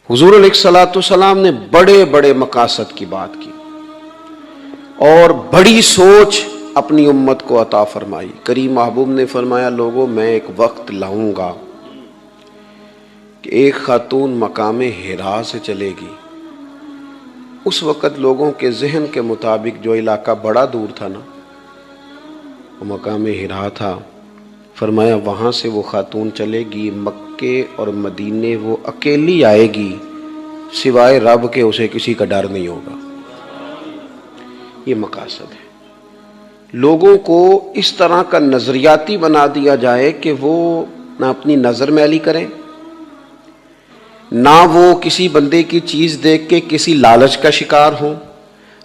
हुजूर अलैहिस्सलाम ने बड़े बड़े मकासद की बात की और बड़ी सोच अपनी उम्मत को अता फरमाई। करीम महबूब ने फरमाया, लोगों मैं एक वक्त लाऊंगा कि एक खातून मकाम हिरा से चलेगी। उस वक़्त लोगों के जहन के मुताबिक जो इलाका बड़ा दूर था ना, वो मकाम हिरा था। फरमाया वहाँ से वो खातून चलेगी, मक्के और मदीने वो अकेली आएगी, सिवाय रब के उसे किसी का डर नहीं होगा। ये मकासद है। लोगों को इस तरह का नज़रियाती बना दिया जाए कि वो ना अपनी नज़र मैली करें, ना वो किसी बंदे की चीज़ देख के किसी लालच का शिकार हो,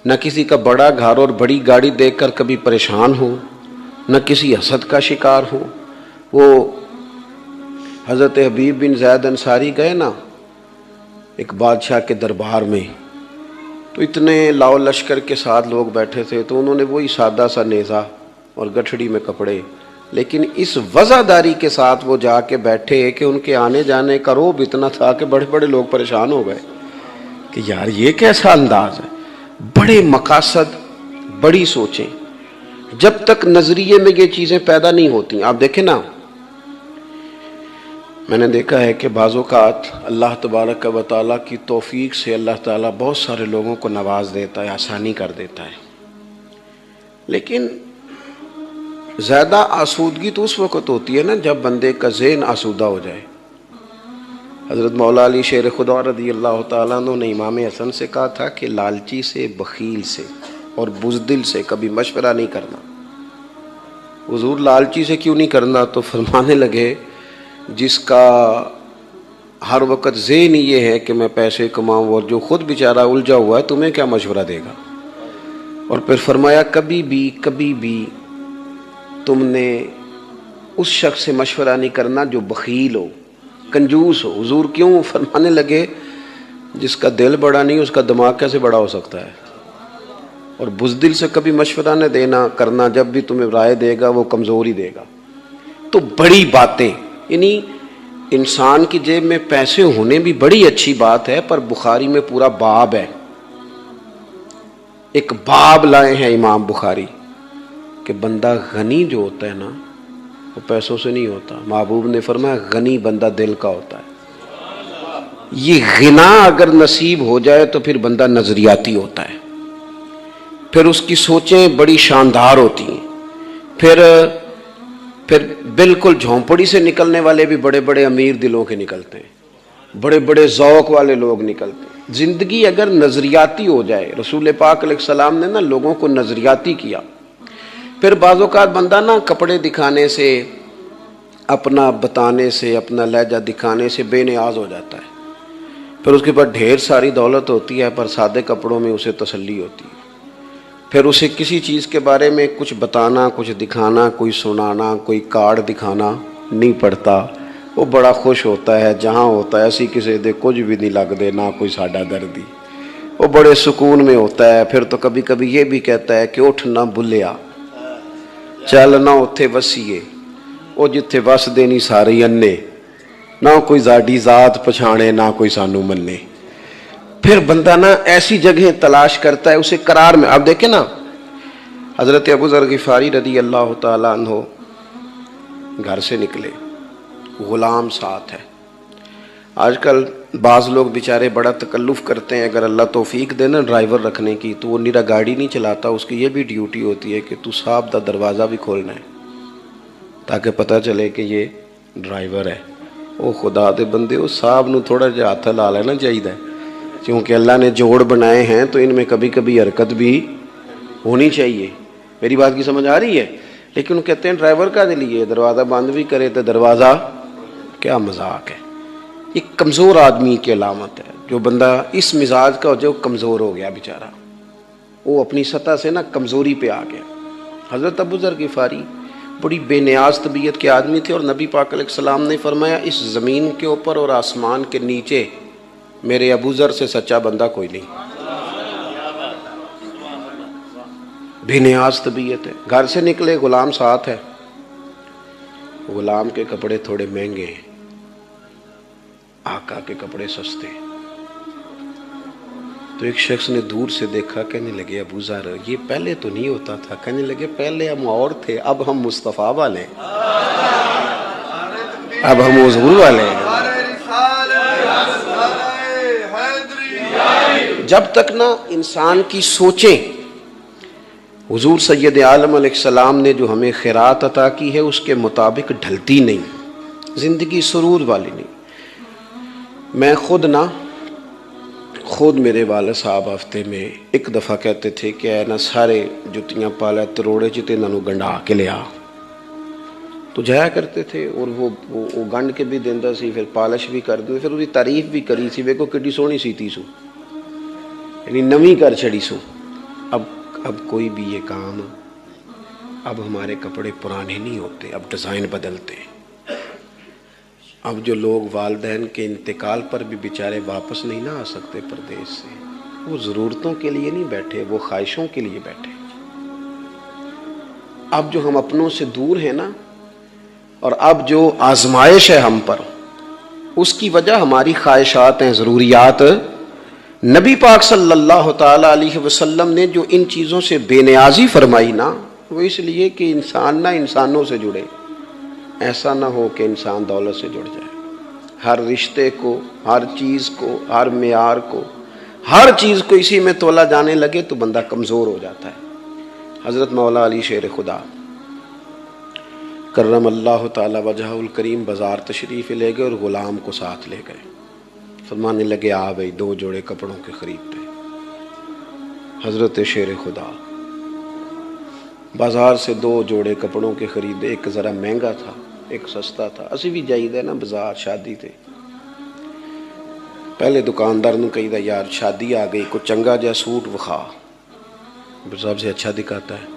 ना किसी का बड़ा घर और बड़ी गाड़ी देखकर कभी परेशान हो, न किसी हसद का शिकार हो। वो हज़रत हबीब बिन ज़ैद अंसारी गए ना एक बादशाह के दरबार में, तो इतने लाओ लश्कर के साथ लोग बैठे थे, तो उन्होंने वही सादा सा नेज़ा और गठड़ी में कपड़े, लेकिन इस वज़ादारी के साथ वो जाके बैठे कि उनके आने जाने का रोब इतना था कि बड़े बड़े लोग परेशान हो गए कि यार ये कैसा अंदाज है। बड़े मकासद, बड़ी सोचें। जब तक नजरिए में ये चीजें पैदा नहीं होती, आप देखें ना, मैंने देखा है कि बाज़-औक़ात अल्लाह तबारक व तआला की तौफीक से अल्लाह ताला बहुत सारे लोगों को नवाज देता है, आसानी कर देता है, लेकिन ज़्यादा आसूदगी तो उस वक़्त होती है ना जब बंदे का ज़हन आसूदा हो जाए। हज़रत मौला अली शेर खुदा रज़ी अल्लाह तआला अन्हु ने इमाम हसन से कहा था कि लालची से, बख़ील से और बुज़दिल से कभी मशवरा नहीं करना। हुज़ूर लालची से क्यों नहीं करना? तो फरमाने लगे, जिसका हर वक़्त ज़हन ये है कि मैं पैसे कमाऊँ और जो ख़ुद बेचारा उलझा हुआ है, तुम्हें क्या मशवरा देगा। और फिर फरमाया, कभी भी तुमने उस शख्स से मशवरा नहीं करना जो बख़ील हो, कंजूस हो। हुज़ूर क्यों? फरमाने लगे, जिसका दिल बड़ा नहीं उसका दिमाग कैसे बड़ा हो सकता है। और बुज़दिल से कभी मशवरा न देना करना, जब भी तुम्हें राय देगा वो कमज़ोर ही देगा। तो बड़ी बातें, यानी इंसान की जेब में पैसे होने भी बड़ी अच्छी बात है, पर बुखारी में पूरा बाब है। एक बाब लाए हैं इमाम बुखारी कि बंदा गनी जो होता है ना, वो पैसों से नहीं होता। महबूब ने फरमाया, गनी बंदा दिल का होता है। ये गिना अगर नसीब हो जाए तो फिर बंदा नजरियाती होता है, फिर उसकी सोचें बड़ी शानदार होती हैं। फिर बिल्कुल झोंपड़ी से निकलने वाले भी बड़े बड़े अमीर दिलों के निकलते हैं, बड़े बड़े ज़ौक़ वाले लोग निकलते हैं। ज़िंदगी अगर नजरियाती हो जाए, रसूल पाक अलैहिस्सलाम ने ना लोगों को नजरियाती किया। फिर बाज़-औक़ात बंदा ना कपड़े दिखाने से, अपना बताने से, अपना लहजा दिखाने से बेनियाज हो जाता है। फिर उसके पास ढेर सारी दौलत होती है, पर सादे कपड़ों में उसे तसल्ली होती है। फिर उसे किसी चीज़ के बारे में कुछ बताना, कुछ दिखाना, कोई सुनाना, कोई कार्ड दिखाना नहीं पड़ता। वो बड़ा खुश होता है, जहाँ होता है ऐसी किसी दे कुछ भी नहीं लगते, ना कोई साडा दर्दी। वो बड़े सुकून में होता है। फिर तो कभी कभी ये भी कहता है कि उठ ना भुलिया, चल ना उत्थे वसीए, वो जिथे वस देनी सारे अन्ने, ना कोई जाडी जात पछाणे, ना कोई सानू मन्ने। फिर बंदा ना ऐसी जगह तलाश करता है, उसे करार में। आप देखें ना, हज़रत अबू ज़र ग़िफ़ारी रज़ी अल्लाह तआला अन्हु घर से निकले, ग़ुलाम साथ है। आजकल बाज़ लोग बेचारे बड़ा तकल्लुफ़ करते हैं, अगर अल्लाह तौफ़ीक दे ना ड्राइवर रखने की, तो वो निरा गाड़ी नहीं चलाता, उसकी ये भी ड्यूटी होती है कि तू साहब दा दरवाज़ा भी खोलना है, ताकि पता चले कि ये ड्राइवर है। वो खुदा दे बंदे, उस साहब नू थोड़ा जिहा हत्थ ला लेना चाहिए, क्योंकि अल्लाह ने जोड़ बनाए हैं तो इनमें कभी कभी हरकत भी होनी चाहिए। मेरी बात की समझ आ रही है? लेकिन वो कहते हैं ड्राइवर का लिए दरवाज़ा बंद भी करे तो दरवाज़ा, क्या मजाक है। ये कमज़ोर आदमी की अलामत है। जो बंदा इस मिजाज का हो जाए, वो कमज़ोर हो गया बेचारा, वो अपनी सतह से ना कमज़ोरी पे आ गया। हज़रत अबू ज़र ग़िफ़ारी बड़ी बेनियाज तबीयत के आदमी थे, और नबी पाक अलैहिस्सलाम ने फरमाया, इस ज़मीन के ऊपर और आसमान के नीचे मेरे अबू ज़र से सच्चा बंदा कोई नहीं। बेनियाज तबीयत है। घर से निकले, गुलाम साथ है। गुलाम के कपड़े थोड़े महंगे हैं, आका के कपड़े सस्ते। तो एक शख्स ने दूर से देखा, कहने लगे अबू ज़र ये पहले तो नहीं होता था। कहने लगे पहले हम और थे, अब हम मुस्तफ़ा वाले, अब हम हुजूर वाले। जब तक ना इंसान की सोचें हुजूर सैयद आलम अलैहिस्सलाम ने जो हमें खैरात अता की है उसके मुताबिक ढलती नहीं, ज़िंदगी सुरूर वाली नहीं। मैं खुद मेरे वाले साहब हफ्ते में एक दफ़ा कहते थे कि ऐ ना सारे जुतियाँ पाला तरोड़े च ते इन्हों गंढा के लिया, तो जाया करते थे और वो गंढ के भी देंदा सी, फिर पालिश भी कर देंगे, फिर उसकी तारीफ भी करी सी, वेखो किड्डी सोहनी सीती सू, यानी नवी कर छड़ी सू। अब कोई भी ये काम, अब हमारे कपड़े पुराने नहीं होते, अब डिज़ाइन बदलते हैं। अब जो लोग वालिदैन के इंतकाल पर भी बेचारे वापस नहीं ना आ सकते परदेश से, वो ज़रूरतों के लिए नहीं बैठे, वो ख्वाहिशों के लिए बैठे। अब जो हम अपनों से दूर हैं ना, और अब जो आजमाइश है हम पर, उसकी वजह हमारी ख्वाहिशात हैं, ज़रूरियात। नबी पाक सल्लल्लाहु ताला अलैहि वसल्लम ने जो इन चीज़ों से बेनियाजी फरमाई ना, वो इसलिए कि इंसान ना इंसानों से जुड़े, ऐसा ना हो कि इंसान दौलत से जुड़ जाए। हर रिश्ते को, हर चीज़ को, हर मेयार को, हर चीज़ को इसी में तोला जाने लगे तो बंदा कमज़ोर हो जाता है। हज़रत मौला अली शेर खुदा करम अल्लाह ताला वजहुल करीम बाज़ार तशरीफ़ ले गए और ग़ुलाम को साथ ले गए। फरमाने लगे आ भाई 2 जोड़े कपड़ों के खरीदते। हज़रत शेर खुदा बाज़ार से 2 जोड़े कपड़ों के खरीदे, एक ज़रा महंगा था, एक सस्ता था। असी भी जाइए ना बाज़ार शादी थे, पहले दुकानदार ने कही यार शादी आ गई, कोई चंगा जहा सूट विखा, सबसे अच्छा दिखाता है।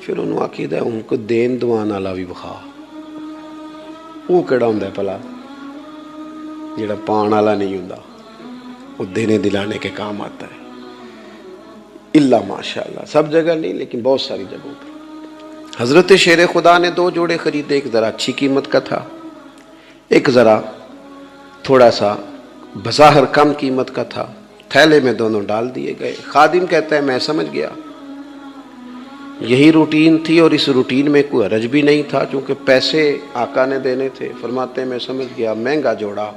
फिर उन्होंने आखीदा उनको देन दुआन वाला भी विखा, वो केड़ा हुंदा भला जेड़ा पान वाला नहीं हुंदा, वो देने दिलाने के काम आता है। इल्ला माशाअल्लाह, सब जगह नहीं लेकिन बहुत सारी जगहों पर। हज़रत शेर खुदा ने 2 जोड़े खरीदे, एक ज़रा अच्छी कीमत का था, एक ज़रा थोड़ा सा बज़ाहिर कम कीमत का था। थैले में दोनों डाल दिए गए। खादिम कहता है मैं समझ गया यही रूटीन थी और इस रूटीन में कोई हरज भी नहीं था, क्योंकि पैसे आका ने देने थे। फरमाते हैं मैं समझ गया महंगा जोड़ा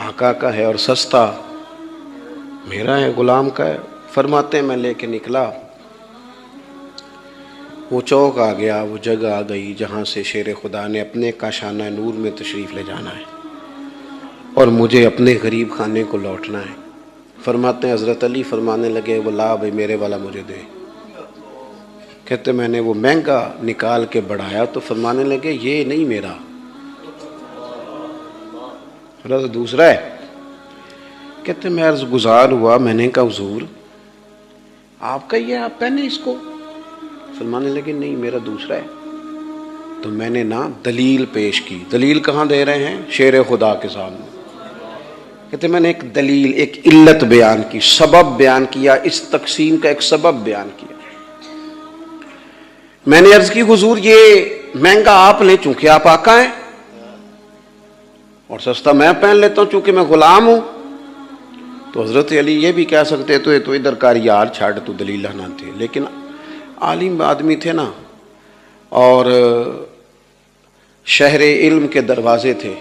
आका का है और सस्ता मेरा है, गुलाम का है। फरमाते हैं मैं लेके निकला, वो चौक आ गया, वो जगह आ गई जहाँ से शेर खुदा ने अपने काशाना नूर में तशरीफ़ ले जाना है और मुझे अपने गरीब खाने को लौटना है। फरमाते हैं हज़रत अली फरमाने लगे वो ला भाई मेरे वाला मुझे दे। कहते मैंने वो महंगा निकाल के बढ़ाया तो फरमाने लगे ये नहीं मेरा, तो दूसरा है। कहते मैं अर्ज़ गुजार हुआ, मैंने कहा हुजूर आपका ही है, आप पहने इसको। फरमाने लगे नहीं मेरा दूसरा है। तो मैंने ना दलील पेश की। दलील कहाँ दे रहे हैं? शेर खुदा के सामने। कहते मैंने एक दलील, एक इल्लत बयान की, सबब बयान किया, इस तकसीम का एक सबब बयान किया। मैंने अर्ज की हुजूर ये महंगा आप ले चूंकि आप आका हैं और सस्ता मैं पहन लेता हूं चूंकि मैं गुलाम हूं। तो हजरत अली ये भी कह सकते तो इधर कार यार छाड़ तू दलील ना थे, लेकिन आलिम आदमी थे ना और शहर इल्म के दरवाजे थे,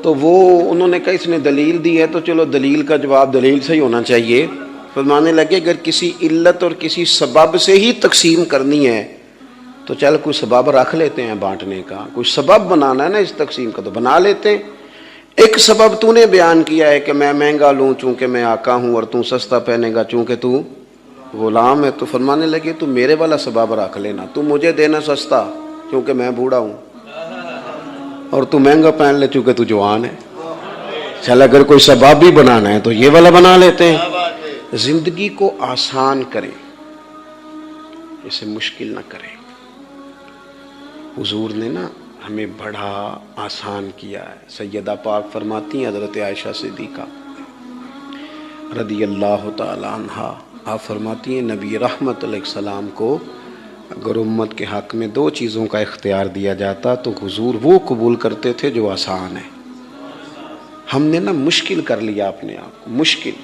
तो वो उन्होंने कहा इसने दलील दी है तो चलो दलील का जवाब दलील से ही होना चाहिए। फरमाने लगे अगर किसी इल्लत और किसी सबब से ही तकसीम करनी है तो चल कोई सबब रख लेते हैं बांटने का, कोई सबब बनाना है ना इस तकसीम का तो बना लेते हैं। एक सबब तूने बयान किया है कि मैं महंगा लूँ चूँकि मैं आका हूँ और तू सस्ता पहनेगा चूँकि तू गुलाम है। तो फरमाने लगे तू मेरे वाला सबब रख लेना, तू मुझे देना सस्ता क्योंकि मैं बूढ़ा हूँ और तू महंगा पहन ले चूँकि तू जवान है। चल अगर कोई सबब भी बनाना है तो ये वाला बना लेते हैं। जिंदगी को आसान करें, इसे मुश्किल ना करें। हुजूर ने ना हमें बड़ा आसान किया है। सैयदा पाक फरमाती हैं हज़रत आयशा सिद्दीक़ा रदी अल्लाह ताला अन्हा, आप फरमाती हैं नबी रहमत अलैहिस्सलाम को अगर उम्मत के हक़ में 2 चीज़ों का इख्तियार दिया जाता तो हुजूर वो कबूल करते थे जो आसान है। हमने ना मुश्किल कर लिया अपने आप को, मुश्किल।